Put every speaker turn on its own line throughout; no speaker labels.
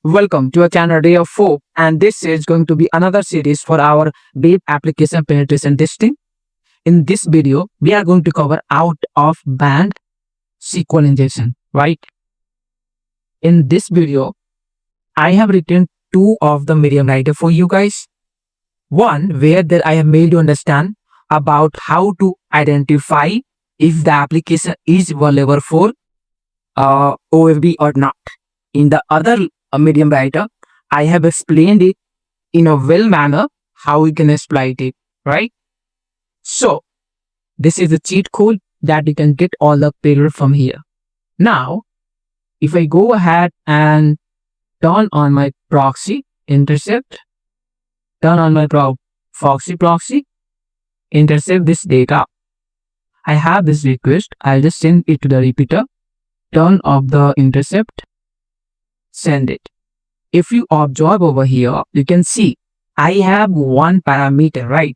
Welcome to our channel Ray of Hope, and this is going to be another series for our web application penetration testing. In this video, we are going to cover out of band SQL injection, right? In this video, I have written two of the Medium writer for you guys. One where that I have made you understand about how to identify if the application is vulnerable for OFB or not. In the other Medium writer, I have explained it in a well manner how we can exploit it, right? So this is a cheat code that you can get all the payload from here. Now, if I go ahead and turn on my proxy intercept, turn on my Foxy proxy, intercept this data. I have this request. I'll just send it to the repeater. Turn off the intercept, send it. If you observe over here, you can see I have one parameter, right?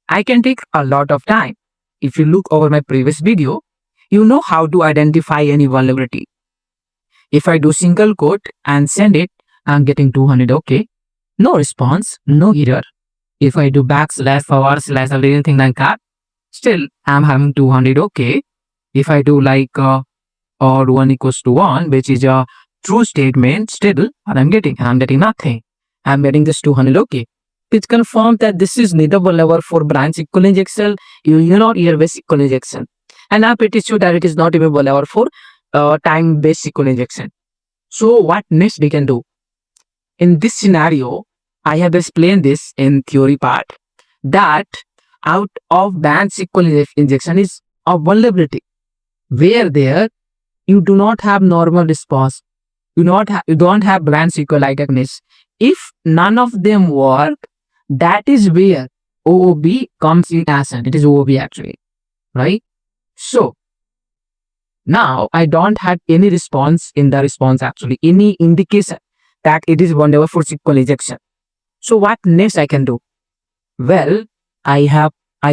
I can take a lot of time. If you look over my previous video, you know how to identify any vulnerability. If I do single quote and send it, I'm getting 200 OK. No response, no error. If I do backslash forward slash or anything like that, still I'm having 200 OK. If I do like or 1 equals to 1, which is a true statement, still I'm getting nothing. I'm getting this 200 OK. It's confirmed that this is neither vulnerable for branch SQL injection, not year-based SQL injection. And I'm pretty sure that it is not even vulnerable for time-based SQL injection. So what next we can do? In this scenario, I have explained this in theory part that out of band SQL injection is a vulnerability where there you do not have normal response. You don't have branch SQL likeness. If none of them work, that is where OOB comes in action. It is OOB actually, right? So now I don't have any response in the response actually, any indication that it is vulnerable for SQL injection. So what next I can do? Well, I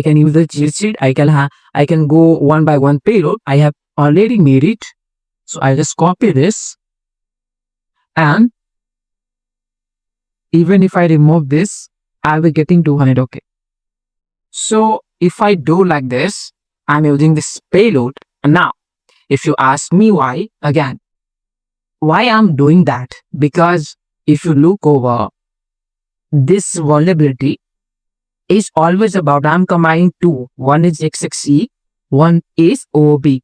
can use the cheat sheet. I can go one by one payload. I have already made it. So I'll just copy this, and even if I remove this, I'll be getting 200 OK. So if I do like this, I'm using this payload. And now, if you ask me why, again, why I'm doing that? Because if you look over, this vulnerability is always about I'm combining two. One is XXE, one is OOB.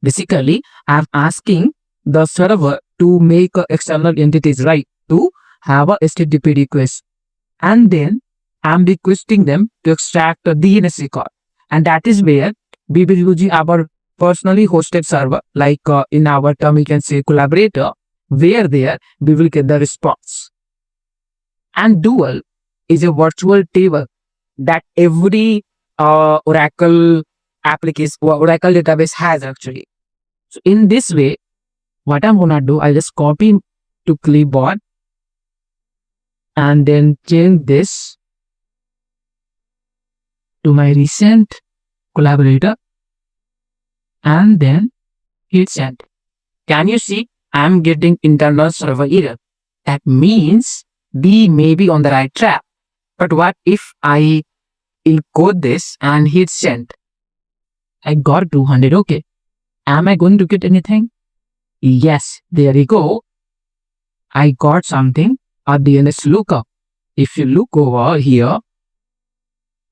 Basically, I'm asking the server to make external entities, right, to have a HTTP request. And then I'm requesting them to extract the DNS record. And that is where we will use our personally hosted server, like in our term, we can say collaborator, where there we will get the response. And Dual is a virtual table that every Oracle application, Oracle database has actually. So in this way, what I'm gonna do, I'll just copy to clipboard and then change this to my recent collaborator and then hit send. Can you see I'm getting internal server error? That means we may be on the right track. But what if I encode this and hit send? I got 200 OK. Am I going to get anything? Yes, there you go. I got something, a DNS lookup. If you look over here,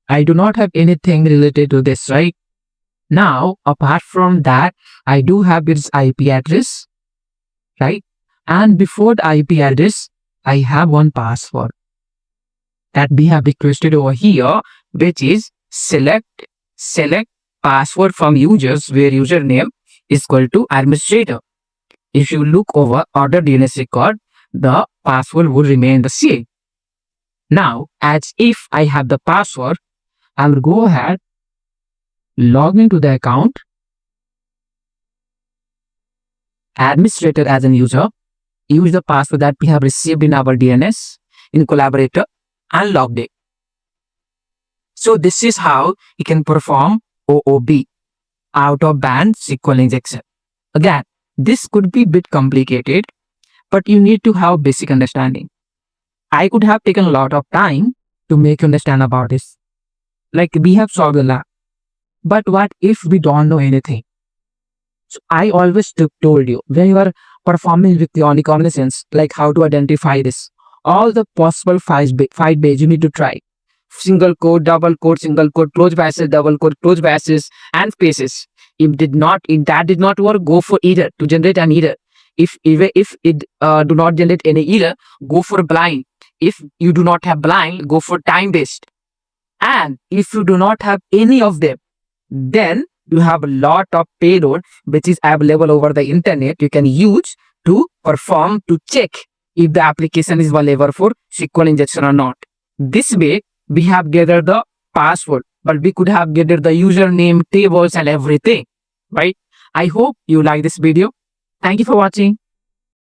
I do not have anything related to this, right? Now, apart from that, I do have its IP address, right? And before the IP address, I have one password that we have requested over here, which is select password from users where username is equal to administrator. If you look over order DNS record, the password will remain the same. Now, as if I have the password, I will go ahead, log into the account, administrator as an user, use the password that we have received in our DNS in collaborator and logged it. So this is how you can perform OOB, out of band SQL injection. Again, this could be a bit complicated, but you need to have basic understanding. I could have taken a lot of time to make you understand about this. Like we have solved the lab, but what if we don't know anything? So I always told you when you are performing with the only combinations, like how to identify this. All the possible five ways you need to try. Single quote, double quote, single quote, close braces, double quote, close braces, and spaces. If that did not work, go for either to generate an error. If it do not generate any error, go for blind. If you do not have blind, go for time based. And if you do not have any of them, then you have a lot of payload which is available over the internet you can use to perform to check if the application is available for SQL injection or not. This way, we have gathered the password, but we could have gathered the username, tables, and everything, right? I hope you like this video. Thank you for watching.